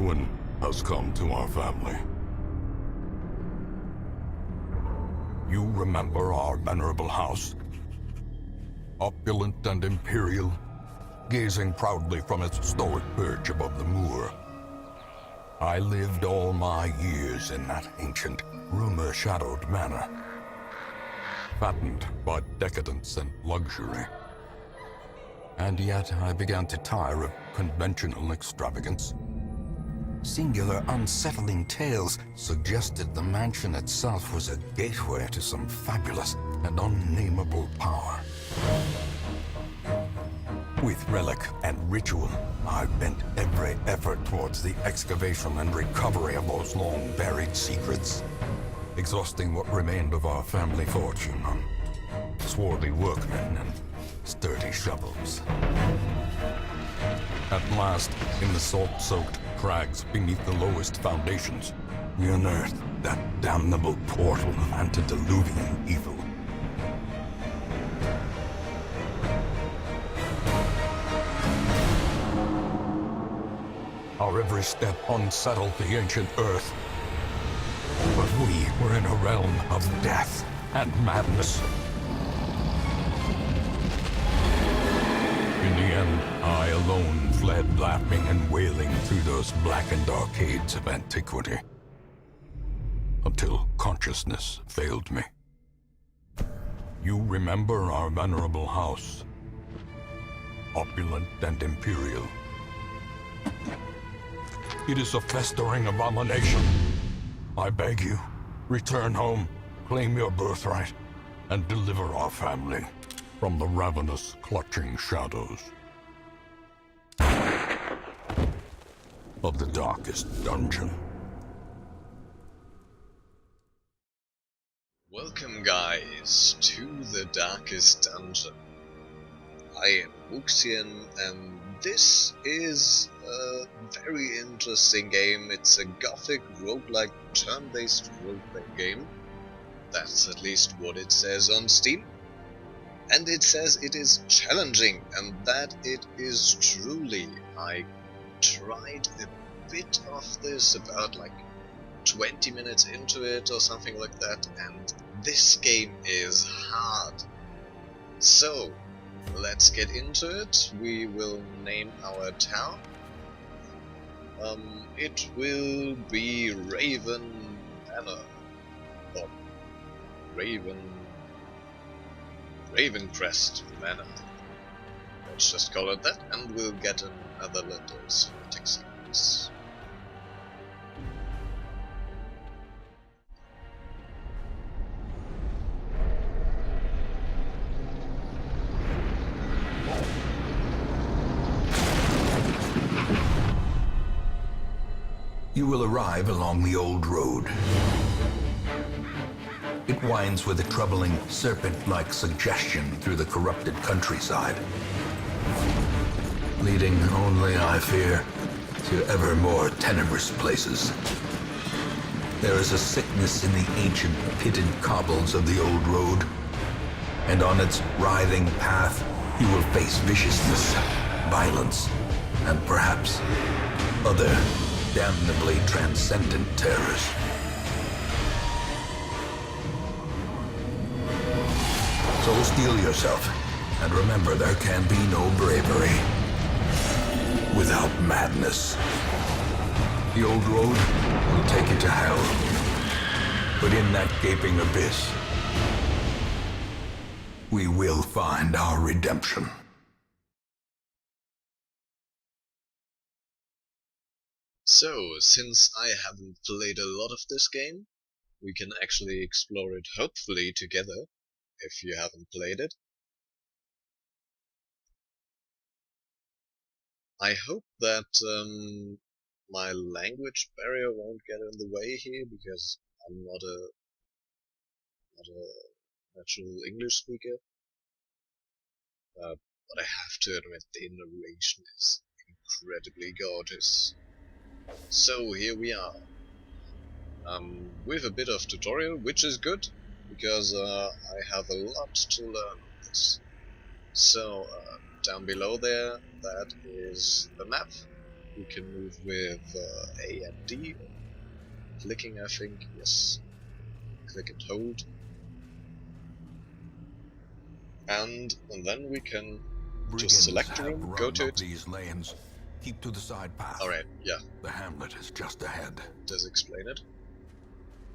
ruin has come to our family. You remember our venerable house? Opulent and imperial, gazing proudly from its stoic perch above the moor. I lived all my years in that ancient, rumor-shadowed manor, fattened by decadence and luxury. And yet I began to tire of conventional extravagance. Singular, unsettling tales suggested the mansion itself was a gateway to some fabulous and unnameable power. With relic and ritual, I bent every effort towards the excavation and recovery of those long-buried secrets, exhausting what remained of our family fortune on swarthy workmen and sturdy shovels. At last, in the salt-soaked crags beneath the lowest foundations, we unearthed that damnable portal antediluvian evil. Our every step unsettled the ancient earth. But we were in a realm of death and madness. In the end, I alone fled laughing and wailing through those blackened arcades of antiquity, until consciousness failed me. You remember our venerable house, opulent and imperial. It is a festering abomination. I beg you, return home, claim your birthright, and deliver our family from the ravenous, clutching shadows of the darkest dungeon. Welcome guys to the darkest dungeon. I am Wuxian and this is a very interesting game. It's a gothic roguelike turn-based roleplay game. That's at least what it says on Steam. And it says it is challenging, and that it is truly. I tried a bit of this, about like 20 minutes into it or something like that, and this game is hard. So, let's get into it. We will name our town. It will be Raven Manor, or Ravencrest Manor. Let's just call it that, and we'll get another letters for tick sequence. You will arrive along the old road. It winds with a troubling, serpent-like suggestion through the corrupted countryside, leading only, I fear, to ever more tenebrous places. There is a sickness in the ancient, pitted cobbles of the old road, and on its writhing path you will face viciousness, violence, and perhaps other damnably transcendent terrors. So steel yourself, and remember there can be no bravery without madness. The old road will take you to hell, but in that gaping abyss, we will find our redemption. So, since I haven't played a lot of this game, we can actually explore it hopefully together, if you haven't played it. I hope that my language barrier won't get in the way here, because I'm not a natural English speaker. But I have to admit, the narration is incredibly gorgeous. So here we are, with a bit of tutorial, which is good, because I have a lot to learn on this. So, down below there, that is the map. We can move with A and D. Clicking, I think. Yes. Click and hold. And then we can just select a room, go to it. These lanes. Keep to the side path. Alright, yeah. The hamlet is just ahead. Does explain it.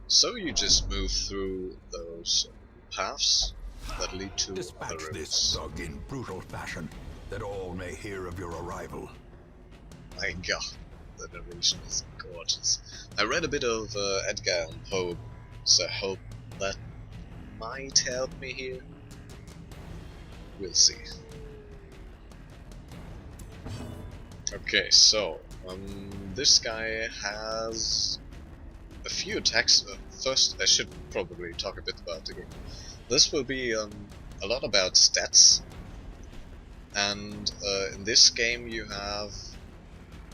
So you just move through those paths that lead to Dispatch other this rooms. thug in brutal fashion, that all may hear of your arrival. My god, the narration is gorgeous. I read a bit of Edgar Allan Poe, so I hope that might help me here. We'll see. Okay, so this guy has a few attacks. First, I should probably talk a bit about the game. This will be a lot about stats, and in this game you have,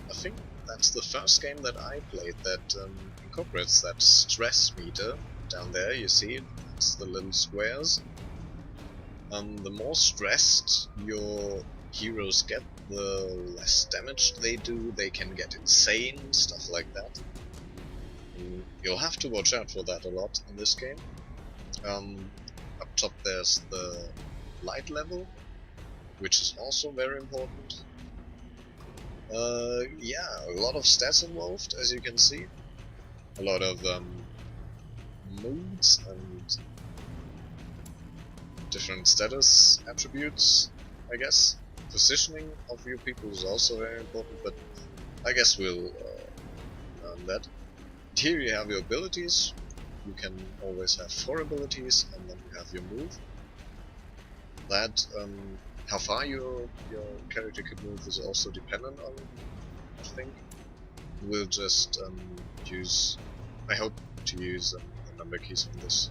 I think that's the first game that I played that incorporates that stress meter. Down there you see it, it's the little squares. The more stressed your heroes get, the less damage they do. They can get insane, stuff like that. You'll have to watch out for that a lot in this game. Up top there's the light level, which is also very important. Yeah, a lot of stats involved, as you can see. A lot of moods and different status attributes, I guess. Positioning of your people is also very important, but I guess we'll learn that. Here you have your abilities. You can always have 4 abilities, and then you have your move. That how far your character could move is also dependent on, I think. We'll just use, I hope to use the number keys on this.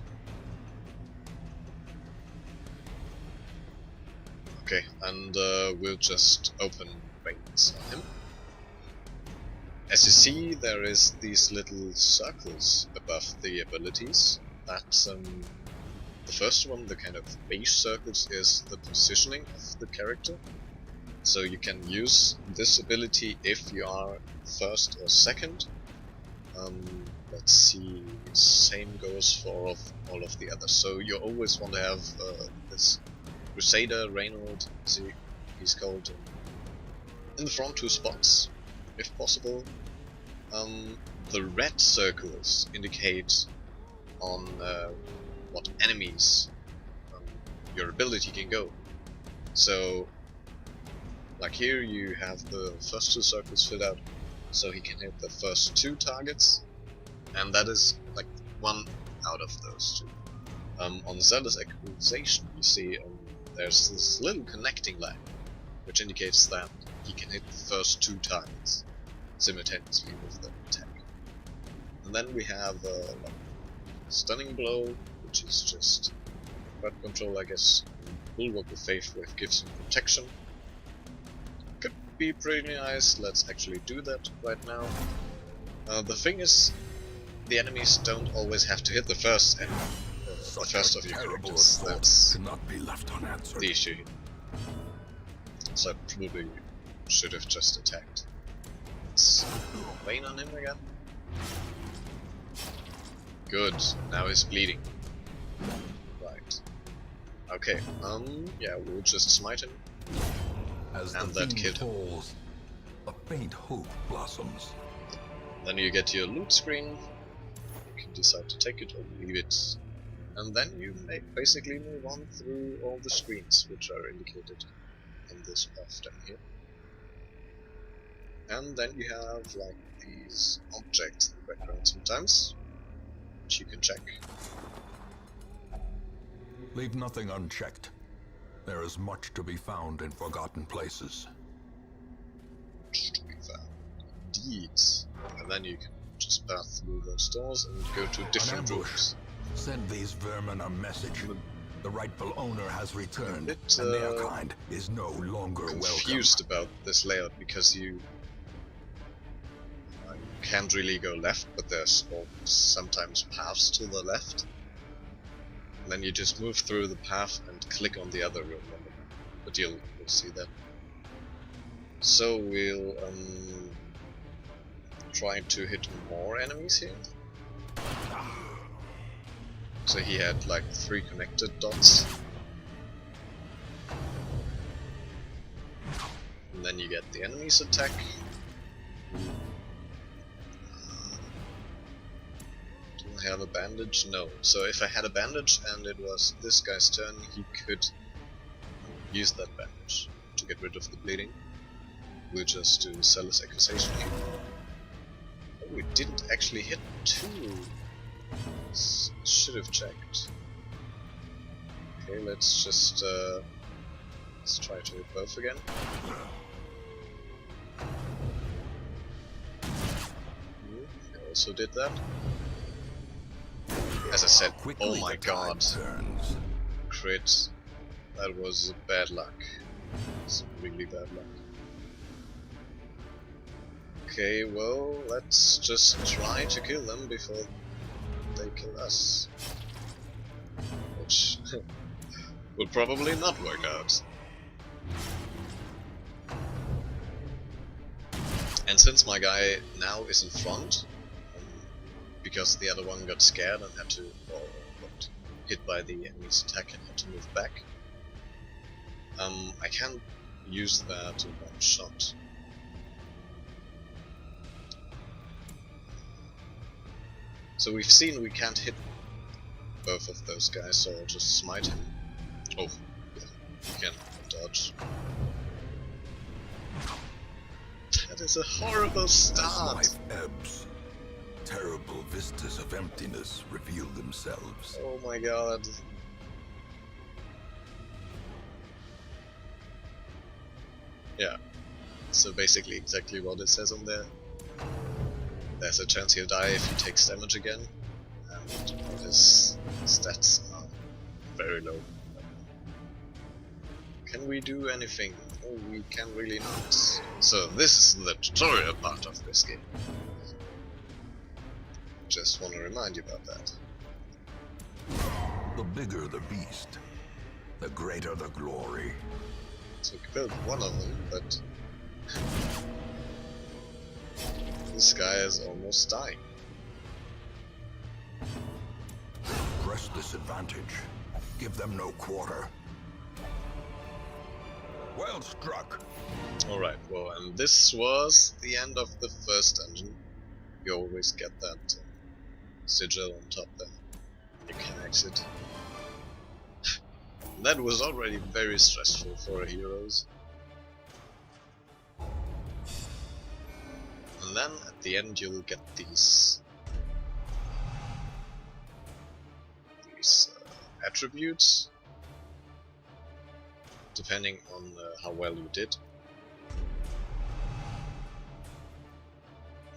Okay, and we'll just open veins on him. As you see, there is these little circles above the abilities. That's the first one, the kind of beige circles, is the positioning of the character. So you can use this ability if you are first or second. Let's see, same goes for all of the others. So you always want to have this Crusader, Reynold, see, he's called, in the front 2 spots, if possible. The red circles indicate on what enemies your ability can go. So, like here you have the first 2 circles filled out, so he can hit the first 2 targets, and that is like 1 out of those 2. On Zelda's accusation, you see there's this little connecting line, which indicates that he can hit the first 2 targets simultaneously with the attack. And then we have like Stunning Blow, which is just crowd control, I guess. Bulwark of Faith, which gives him protection. Could be pretty nice. Let's actually do that right now. The thing is, the enemies don't always have to hit the first enemy. The first of your characters. That's cannot be left unanswered. the issue. So I probably should have just attacked. Let's Vayne on him again. Good, now he's bleeding. Right. Okay, yeah, we'll just smite him. As and the that fiend killed him. falls, a faint hope blossoms. Then you get your loot screen. You can decide to take it or leave it. And then you may basically move on through all the screens which are indicated in this path down here. And then you have like these objects in the background sometimes, which you can check. Leave nothing unchecked. There is much to be found in forgotten places. Much to be found. Indeed. And then you can just pass through those doors and go to different ambush. rooms. Send these vermin a message. The rightful owner has returned, Bit, and their kind is no longer confused about this layout because you can't really go left, but there's sometimes paths to the left. And then you just move through the path and click on the other room, but you'll see that. So we'll try to hit more enemies here. So he had like 3 connected dots. And then you get the enemy's attack. Do I have a bandage? No. So if I had a bandage and it was this guy's turn, he could use that bandage to get rid of the bleeding. We'll just do Zealous Accusation here. Oh, we didn't actually hit 2. Should have checked. Okay, let's just let's try to hit both again. I also did that. As I said, oh my god. Crit. That was bad luck. It's really bad luck. Okay, well, let's just try to kill them before they kill us. Which will probably not work out. And since my guy now is in front, because the other one got scared and had to, or got hit by the enemy's attack and had to move back, I can't use that in one shot. So we've seen we can't hit both of those guys, so I'll just smite him. Oh, yeah, you can dodge. That is a horrible start! As life ebbs, terrible vistas of emptiness reveal themselves. Oh my god. Yeah, so basically exactly what it says on there. There's a chance he'll die if he takes damage again, and his stats are very low. Can we do anything? Oh, we can really not. So this is the tutorial part of this game. Just want to remind you about that. The bigger the beast, the greater the glory. So we killed one of them, but this guy is almost dying. Press this advantage. Give them no quarter. Well struck. Alright, well, and this was the end of the first dungeon. You always get that sigil on top there. You can exit. That was already very stressful for heroes. And then at the end you'll get these attributes, depending on how well you did.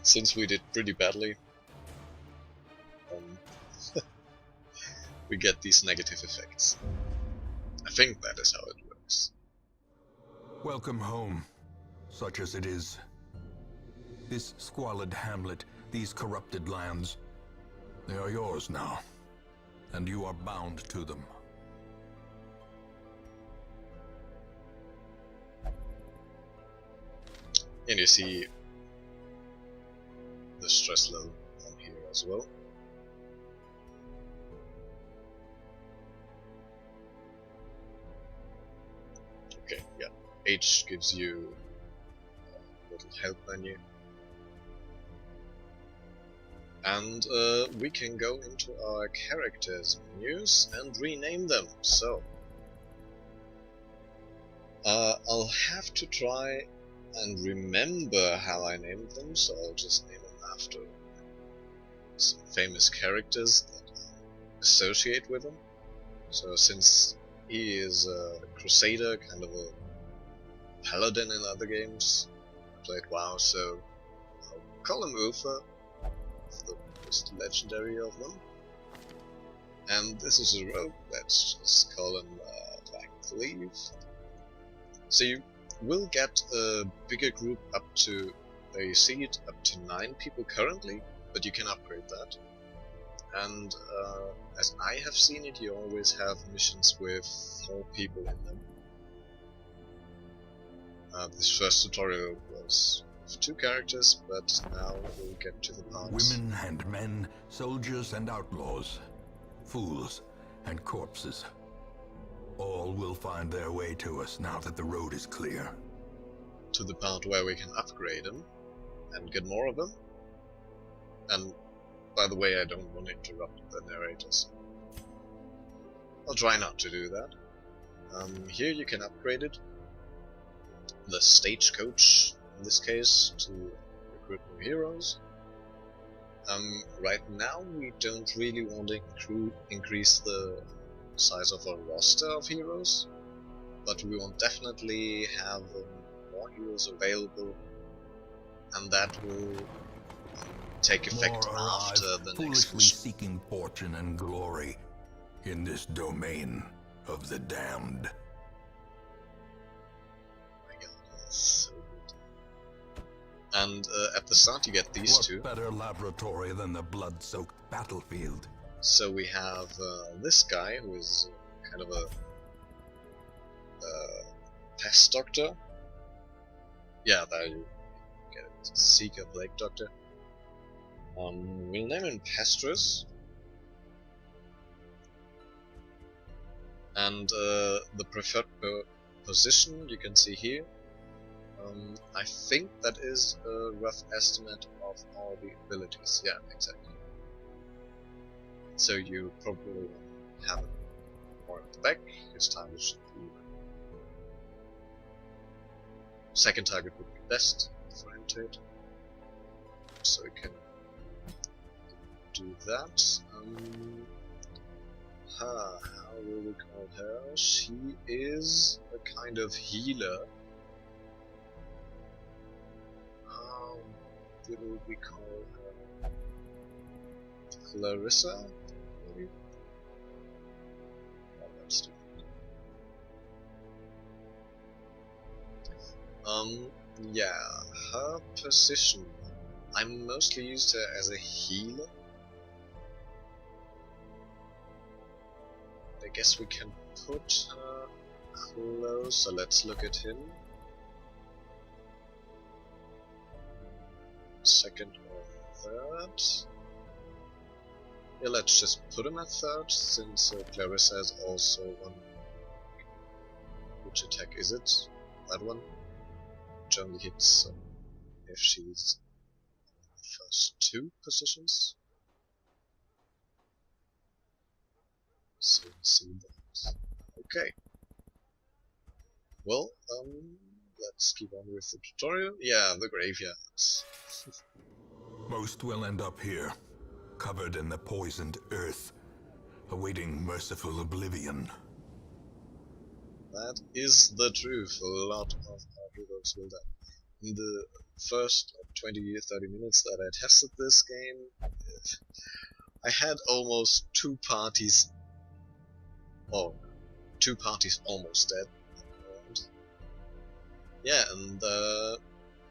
Since we did pretty badly, we get these negative effects. I think that is how it works. Welcome home, such as it is. This squalid hamlet, these corrupted lands, they are yours now, and you are bound to them. And you see the stress level on here as well. Okay, yeah. H gives you a little help menu. And we can go into our characters menus and rename them. So I'll have to try and remember how I named them, so I'll just name them after some famous characters that I associate with them. So since he is a crusader, kind of a paladin in other games, I played WoW, so I'll call him Uther, the most legendary of them. And this is a rogue, let's just call him Black Cleave. So you will get a bigger group up to, there you see it, up to 9 people currently, but you can upgrade that. And as I have seen it, you always have missions with 4 people in them. This first tutorial was with 2 characters, but now we'll get to the part. Women and men, soldiers and outlaws, fools and corpses. All will find their way to us now that the road is clear. To the part where we can upgrade them and get more of them. And by the way, I don't want to interrupt the narrators. I'll try not to do that. Here you can upgrade it. The stagecoach, in this case, to recruit new heroes. Right now we don't really want to increase the size of our roster of heroes, but we will definitely have more heroes available, and that will take effect More after arrive, the next foolishly mission. seeking fortune and glory in this domain of the damned. My god, that's so good. And at the start you get these What two. better laboratory than the blood-soaked battlefield? So we have this guy who is kind of a pest doctor. Yeah, there you get it. Seeker Plague Doctor. We'll name him Pestrus. And the preferred position you can see here. I think that is a rough estimate of all the abilities. Yeah, exactly. So you probably have it more at the back. His target should be second target would be best for him to hit. So we can do that. How will we call her? She is a kind of healer. How will we call her? Clarissa? Maybe? Oh, that's stupid. Yeah, her position. I mostly used her as a healer. I guess we can put her closer. Let's look at him. Second or third. Yeah, let's just put him at third, since Clarissa has also one. Which attack is it? That one? Which only hits if she's in the first 2 positions. So we see that. Okay. Well, let's keep on with the tutorial. Yeah, the graveyards. Most will end up here, covered in the poisoned earth, awaiting merciful oblivion. That is the truth. A lot of our heroes will die. In the first 20-30 minutes that I tested this game, I had almost 2 parties. Oh, 2 parties almost dead. And yeah, and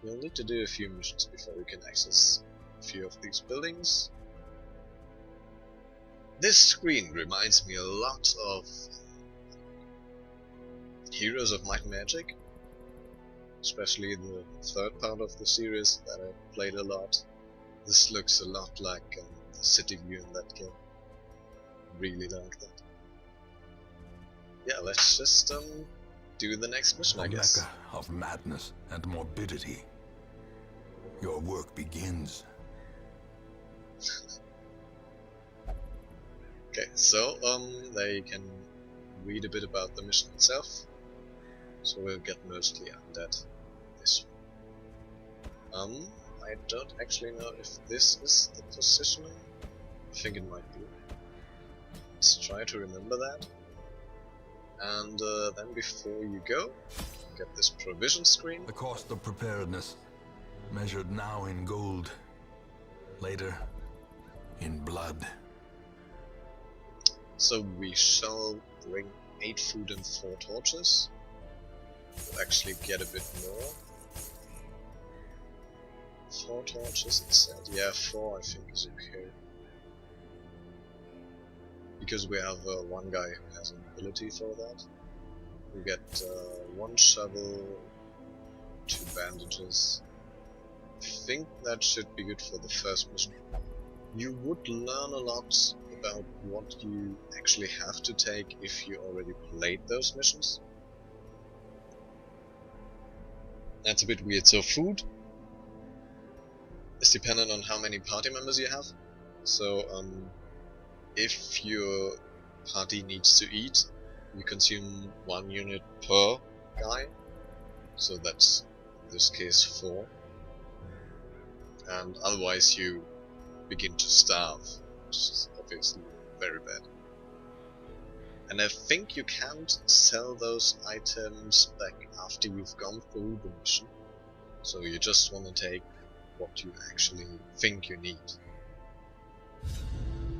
we'll need to do a few missions before we can access a few of these buildings. This screen reminds me a lot of Heroes of Might and Magic, especially the 3rd part of the series that I played a lot. This looks a lot like the city view in that game. Really like that. Yeah, let's just do the next mission, I guess. Mecca of madness and morbidity. Your work begins. Okay, so there you can read a bit about the mission itself. So we'll get mostly undead this one. I don't actually know if this is the positioning. I think it might be. Let's try to remember that. And then before you go, get this provision screen. The cost of preparedness, measured now in gold, later in blood. So we shall bring 8 food and 4 torches. We'll actually get a bit more. 4 torches it said. Yeah, 4 I think is okay. Because we have one guy who has an ability for that. We get 1 shovel, 2 bandages. I think that should be good for the first mission. You would learn a lot about what you actually have to take if you already played those missions. That's a bit weird. So food is dependent on how many party members you have. So if your party needs to eat, you consume 1 unit per guy. So that's in this case 4. And otherwise you begin to starve, which is obviously very bad. And I think you can't sell those items back after you've gone through the mission. So you just want to take what you actually think you need.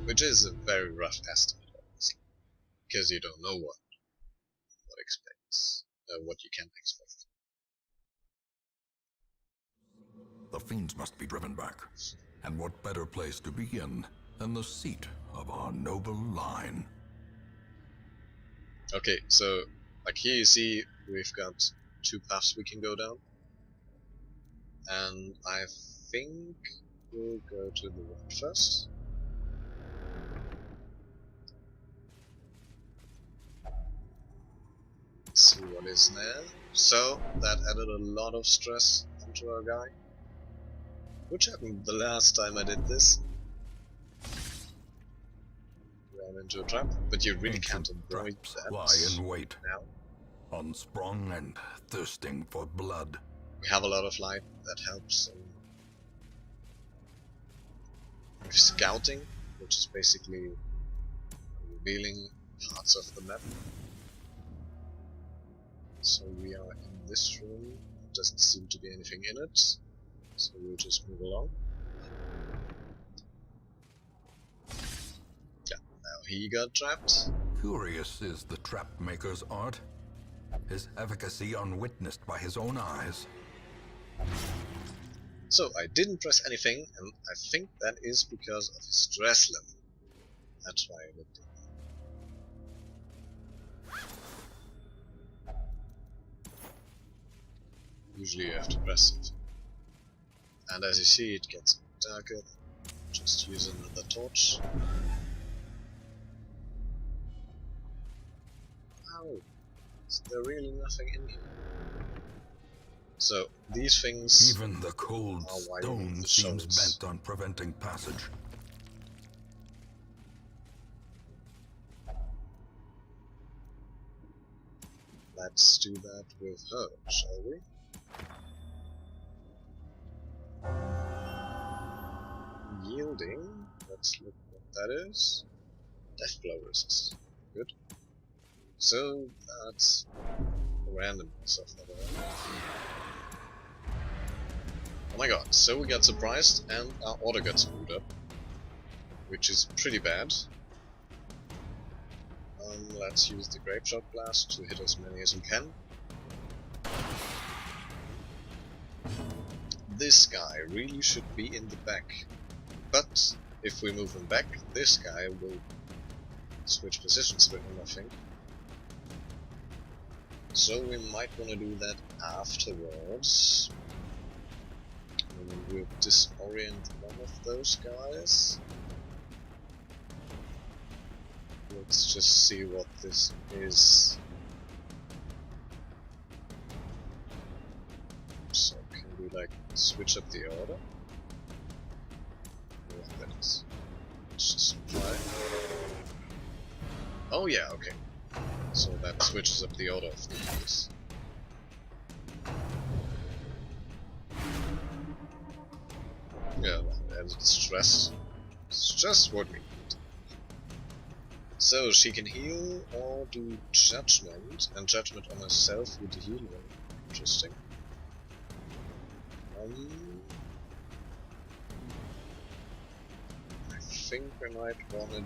Which is a very rough estimate, obviously, because you don't know what you can expect. The fiends must be driven back. And what better place to begin than the seat of our noble line? Okay, so like here you see we've got 2 paths we can go down. And I think we'll go to the right first. See what is there. So that added a lot of stress onto our guy. Which happened the last time I did this. Ran into a trap, but you really can't avoid that lie in wait, now. unsprung and thirsting for blood. We have a lot of light that helps with scouting, which is basically revealing parts of the map. So we are in this room. There doesn't seem to be anything in it, so we'll just move along. Yeah, now he got trapped. Curious is the trap maker's art, his efficacy unwitnessed by his own eyes. So I didn't press anything, and I think that is because of his stress level. That's why I looked at it. Usually you have to press it. And as you see, it gets darker. Just use another torch. Ow! Is there really nothing in here? So, these things... Even the cold stone seems bent on preventing passage. Let's do that with her, shall we? Yielding. Let's look what that is. Death blow resist. Good. So that's random stuff that Oh my god, so we got surprised and our order got screwed up. Which is pretty bad. Let's use the grape shot blast to hit as many as we can. This guy really should be in the back. But if we move him back, this guy will switch positions with him, I think. So we might want to do that afterwards. And we'll disorient one of those guys. Let's just see what this is. So can we like switch up the order? Yeah, that is. Let's just try. Oh yeah, okay. So that switches up the order of the units. Yeah, and stress. It's just what we need. So she can heal or do judgment, and judgment on herself with the healing. Interesting. I think I might want to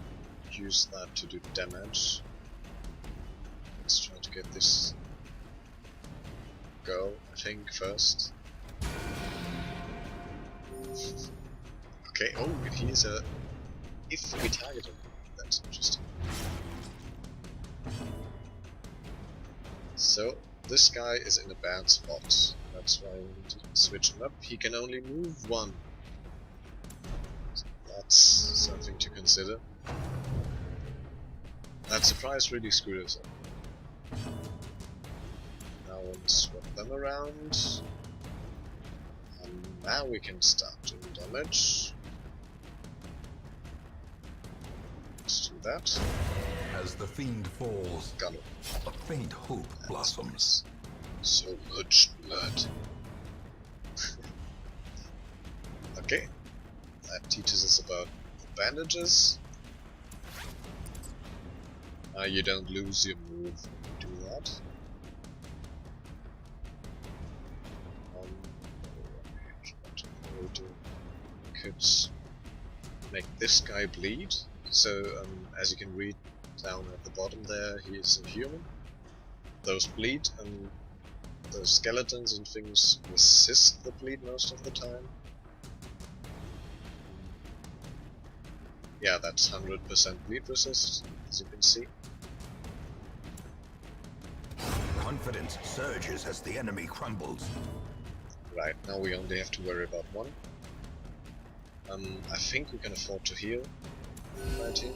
use that to do damage. Let's try to get this girl, I think, first. Okay, oh, he's a... If we target him, that's interesting. So, this guy is in a bad spot. That That's why we need to switch him up. He can only move one. So that's something to consider. That surprise really screwed us up. Now we'll swap them around. And now we can start doing damage. Let's do that. As the fiend falls, Got it. a faint hope blossoms. So much blood. Okay. That teaches us about bandages. You don't lose your move when you do that. Could make this guy bleed. So, as you can read down at the bottom there, he is a human. Those bleed, and those skeletons and things resist the bleed most of the time. Yeah, that's 100% bleed resist, as you can see. Confidence surges as the enemy crumbles. Right, now we only have to worry about one. I think we can afford to heal right here.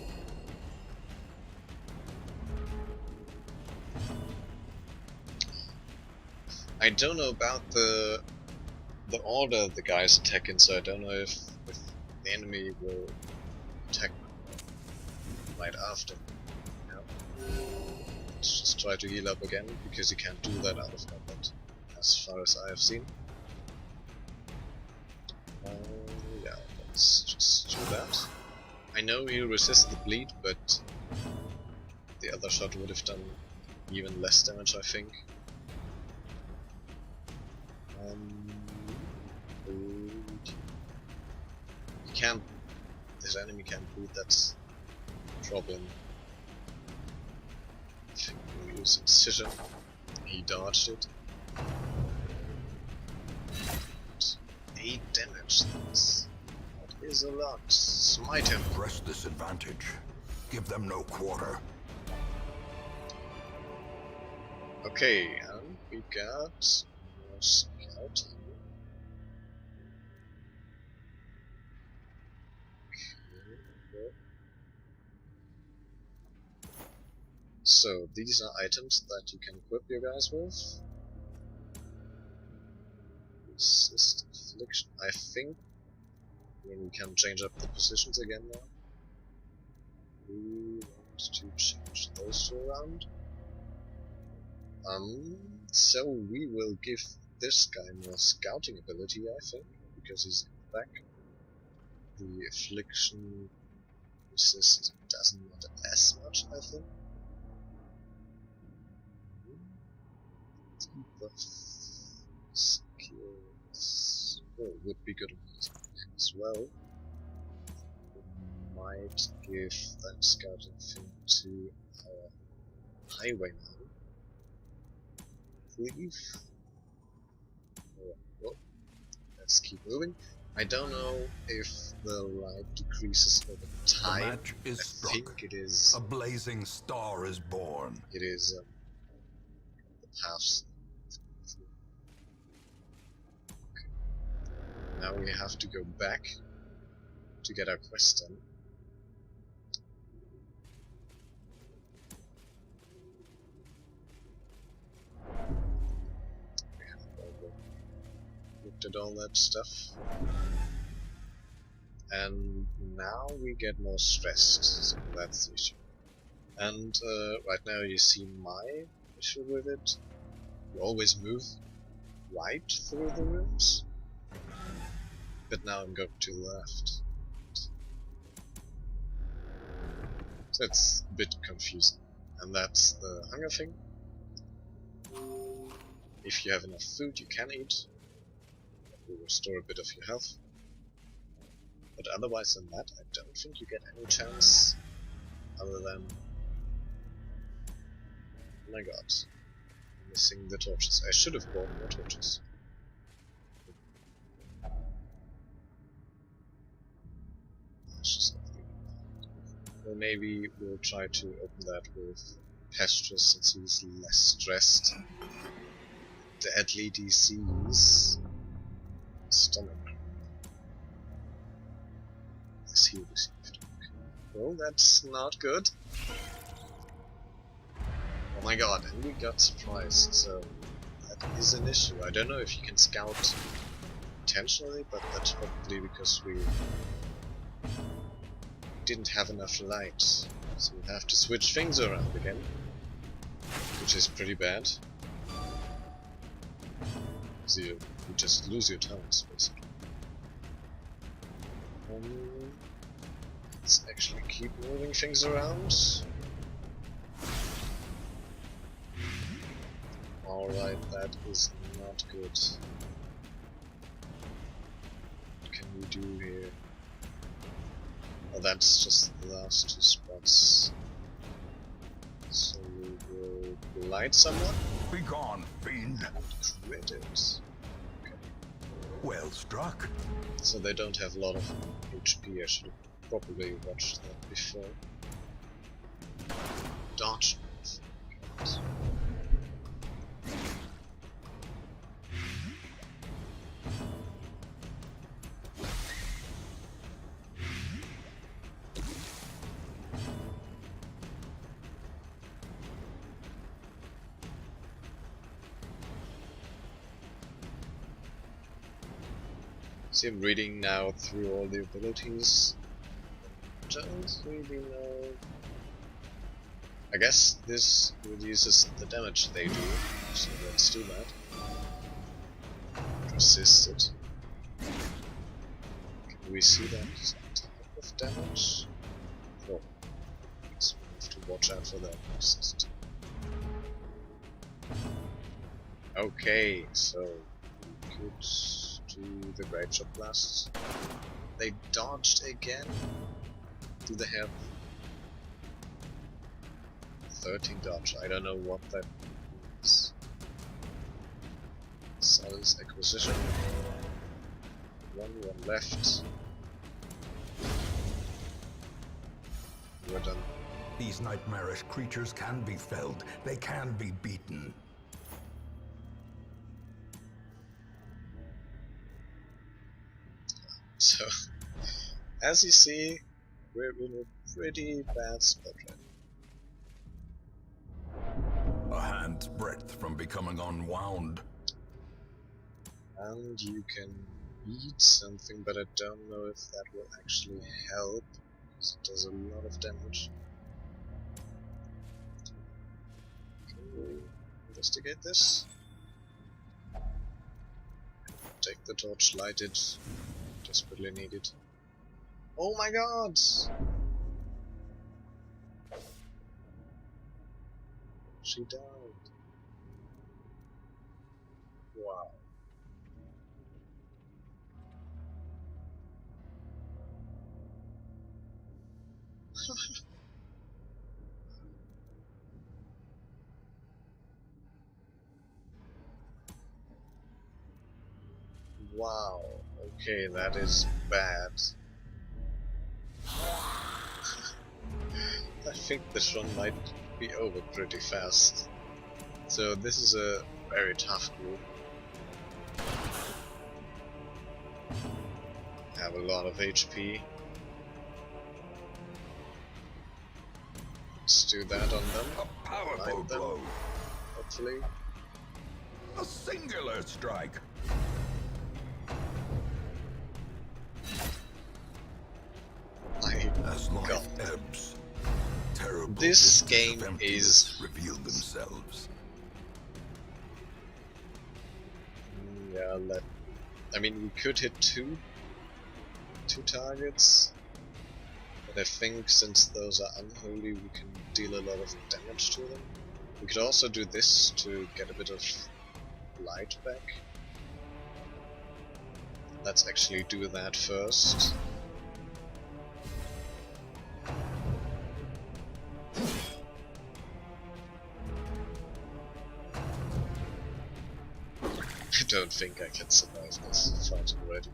I don't know about the order the guys attack in, so I don't know if the enemy will attack right after. Yeah. Let's just try to heal up again, because you can't do that out of combat, as far as I have seen. Yeah, let's just do that. I know he'll resist the bleed, but the other shot would have done even less damage, I think. He can't. This enemy can't bleed. That's the problem. I think we'll use Incision. He dodged it. 8 damage. That is a lot. Smite him. Press this advantage. Give them no quarter. Okay, and we got more scouting. So these are items that you can equip your guys with. Resist affliction. I think we can change up the positions again now. We want to change those two around. So we will give this guy more scouting ability, I think, because he's back. The affliction resist doesn't matter as much, I think. Debuff skills would be good as well. We might give that scouting thing to our highwayman. Leave. Well, let's keep moving. I don't know if the light decreases over time. The match is struck. I think it is. A blazing star is born. It is the paths. Okay. Now we have to go back to get our quest done. We have looked at all that stuff. And now we get more stressed, so that's the issue. And right now you see my issue with it. You always move right through the rooms, but now I'm going to the left. So it's a bit confusing. And that's the hunger thing. If you have enough food, you can eat. That will restore a bit of your health. But otherwise than that, I don't think you get any chance other than... Oh my god. I'm missing the torches. I should have bought more torches. Or maybe we'll try to open that with Pestrus since he's less stressed. Deadly disease. Stomach. As he received. Well, that's not good. Oh my god, and we got surprised, so that is an issue. I don't know if you can scout intentionally, but that's probably because we didn't have enough light. So we have to switch things around again, which is pretty bad. So you just lose your turns, basically. Let's actually keep moving things around. Alright, that is not good. What can we do here? Oh, that's just the last two spots. So we will light someone. Be gone, fiend. Crit it. Okay. Well struck. So they don't have a lot of HP. I should have probably watched that before. Dodge. Okay. See, I'm reading now through all the abilities. Don't really know. I guess this reduces the damage they do, so let's do that. Persisted. Can we see that type of damage? Oh, so we have to watch out for that. Persist. Okay, so we could do the Great Shot Blasts. They dodged again. Do they have 13 dodge? I don't know what that means. Silence acquisition. One left. We're done. These nightmarish creatures can be felled. They can be beaten. So, as you see, we're in a pretty bad spot right now. A hand's breadth from becoming unwound. And you can eat something, but I don't know if that will actually help, because it does a lot of damage. Can we investigate this? Take the torch, light it. Desperately needed. Oh my god! She died. Wow. Wow. Okay, that is bad. I think this one might be over pretty fast. So this is a very tough group. Have a lot of HP. Let's do that on them. A powerful Light them, blow. hopefully. A singular strike. My As life god. ebbs, terrible This vistas game of is- emptiness reveal themselves. Yeah, I mean, we could hit two targets, but I think since those are unholy, we can deal a lot of damage to them. We could also do this to get a bit of light back. Let's actually do that first. I don't think I can survive this fight already.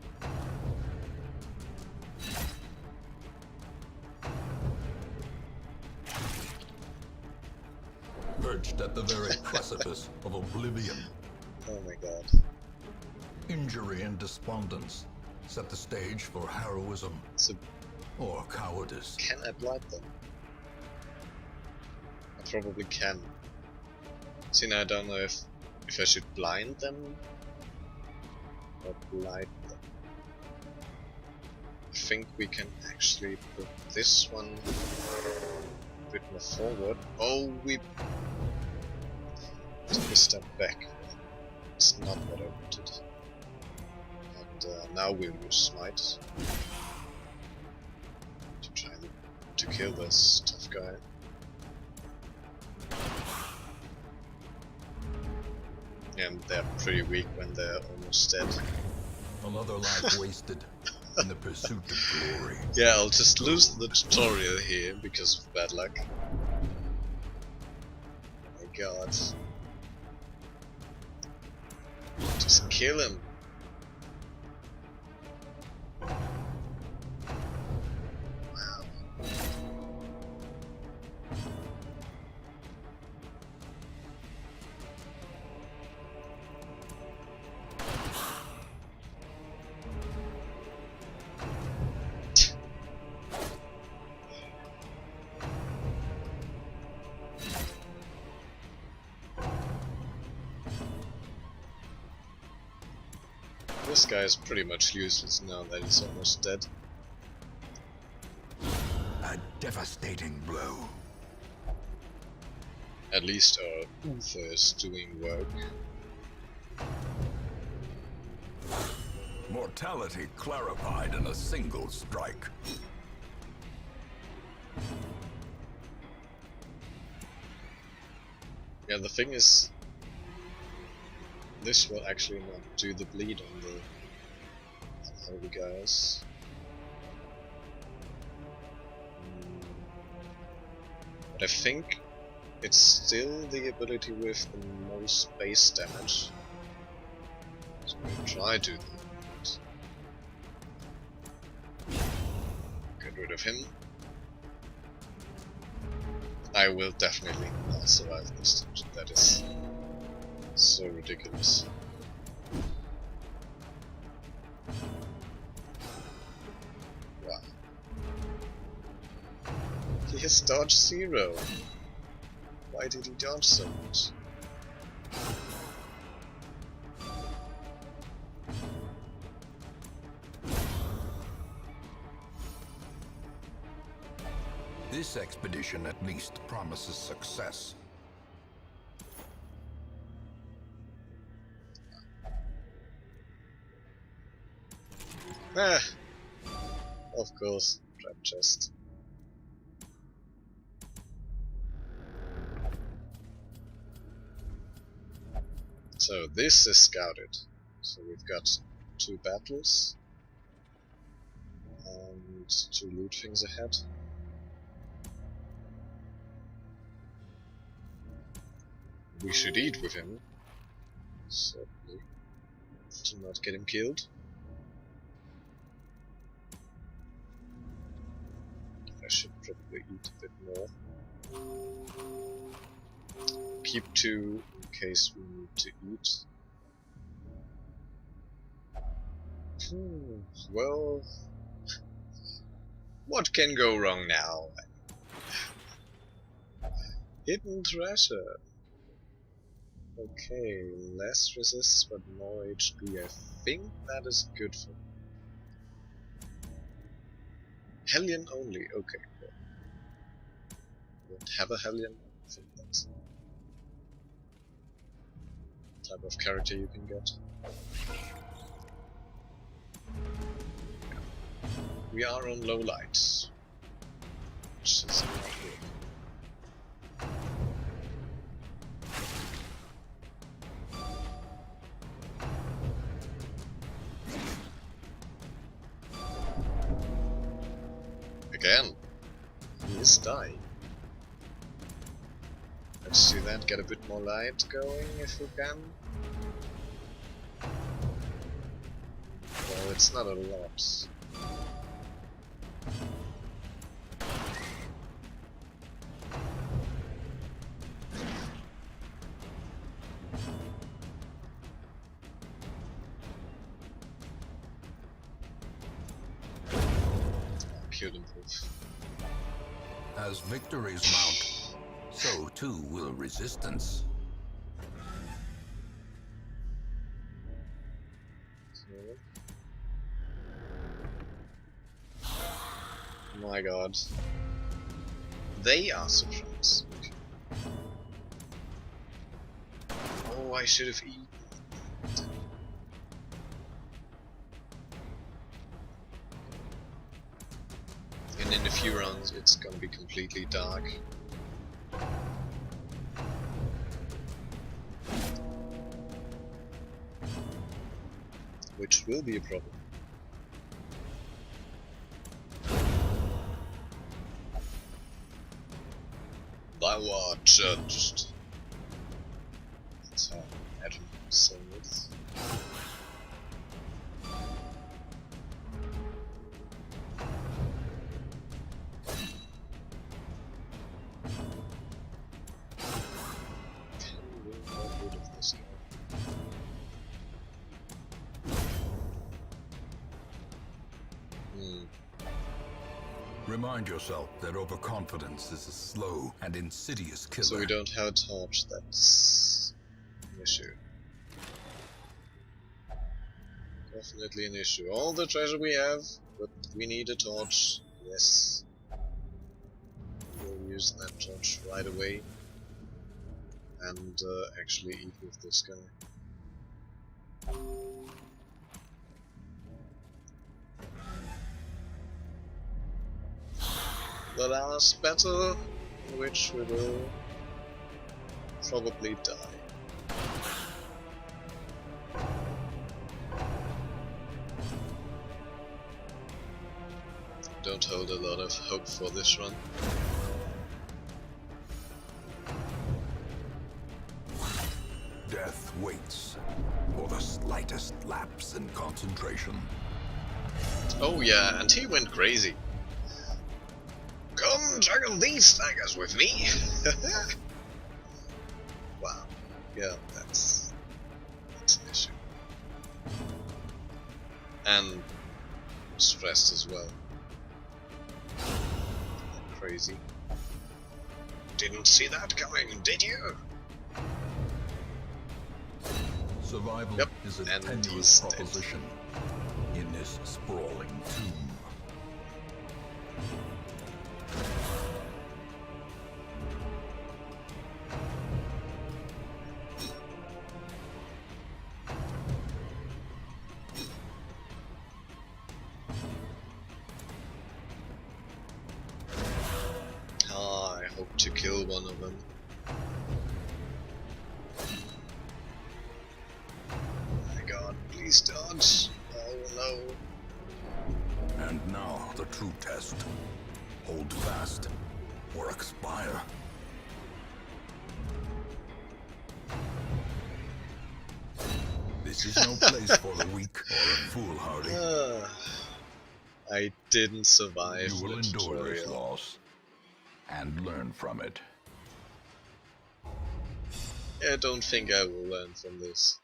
Perched at the very precipice of oblivion. Oh my god. Injury and despondence set the stage for heroism So or cowardice. can I blind them? I probably can. See, now I don't know if I should blind them or blind them. I think we can actually put this one a bit more forward. Oh, we took a step back. It's not what I wanted. And now we'll use Smite to try to kill this tough guy. And they're pretty weak when they're almost dead. Another life wasted in the pursuit of glory. Yeah, I'll just lose the tutorial here because of bad luck. Oh my god. Just kill him. Wow. This guy is pretty much useless now that he's almost dead. A devastating blow. At least our Uther is doing work. Mortality clarified in a single strike. Yeah, the thing is, this will actually not do the bleed on the holy guys. But I think it's still the ability with the most base damage. So we'll try to do that. Get rid of him. I will definitely not survive this dungeon. That is so ridiculous. Wow. He has dodge 0. Why did he dodge so much? This expedition at least promises success. Ah! Of course, trap chest. So this is scouted. So we've got 2 battles and 2 loot things ahead. We should eat with him, certainly, to not get him killed. I should probably eat a bit more. Keep 2 in case we need to eat. Well, what can go wrong now? Hidden treasure. Okay, less resist but more HP. I think that is good for me. Hellion only, okay. Cool. Won't have a Hellion. I think that's the type of character you can get. We are on low lights, which is not good. Again, he is dying. Let's do that, get a bit more light going if we can. Well, it's not a lot. could improve. As victories mount, so too will resistance. My god. They are surprised. Okay. Oh, I should have eaten. And in a few rounds it's gonna be completely dark. Which will be a problem. Thou art judged. That's how Adam said it. Remind yourself that overconfidence is a slow and insidious killer. So we don't have a torch, that's an issue. Definitely an issue. All the treasure we have, but we need a torch. Yes. We'll use that torch right away. And actually eat with this guy. The last battle, in which we will probably die. Don't hold a lot of hope for this run. Death waits for the slightest lapse in concentration. Oh yeah, and he went crazy. Come juggle these daggers with me! Wow. Yeah, that's an issue. And stressed as well. Crazy. Didn't see that coming, did you? Survival is a and tenuous proposition in this sprawling tomb. I hope to kill one of them. My god, please don't. Oh no. And now the true test. Hold fast or expire. This is no place for the weak or a foolhardy. I didn't survive. You will the endure this tutorial. loss and learn from it. I don't think I will learn from this,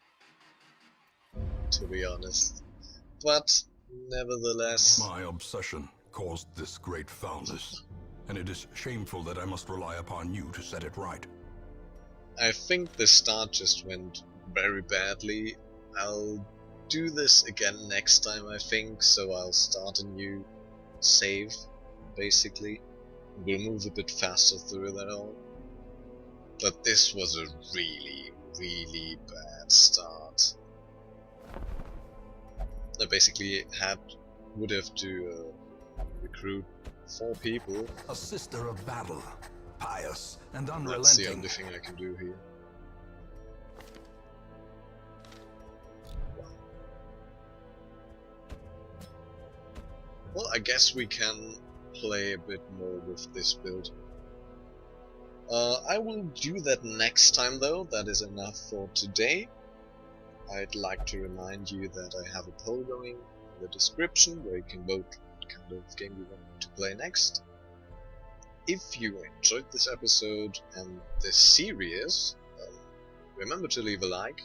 to be honest. But nevertheless, My obsession caused this great foulness, and it is shameful that I must rely upon you to set it right. I think the start just went very badly. I'll do this again next time, I think, so I'll start a new save, basically. We'll move a bit faster through that all. But this was a really, really bad start. I basically would have to recruit 4 people. A sister of battle, pious and That's the unrelenting. only thing I can do here. Well, I guess we can play a bit more with this build. I will do that next time though, that is enough for today. I'd like to remind you that I have a poll going in the description where you can vote what kind of game you want to play next. If you enjoyed this episode and this series, remember to leave a like.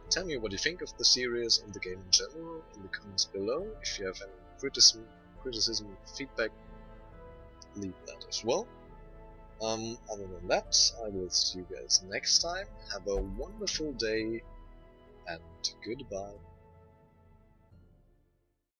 Tell me what you think of the series and the game in general in the comments below. If you have any criticism, feedback, leave that as well. Other than that, I will see you guys next time. Have a wonderful day, and goodbye.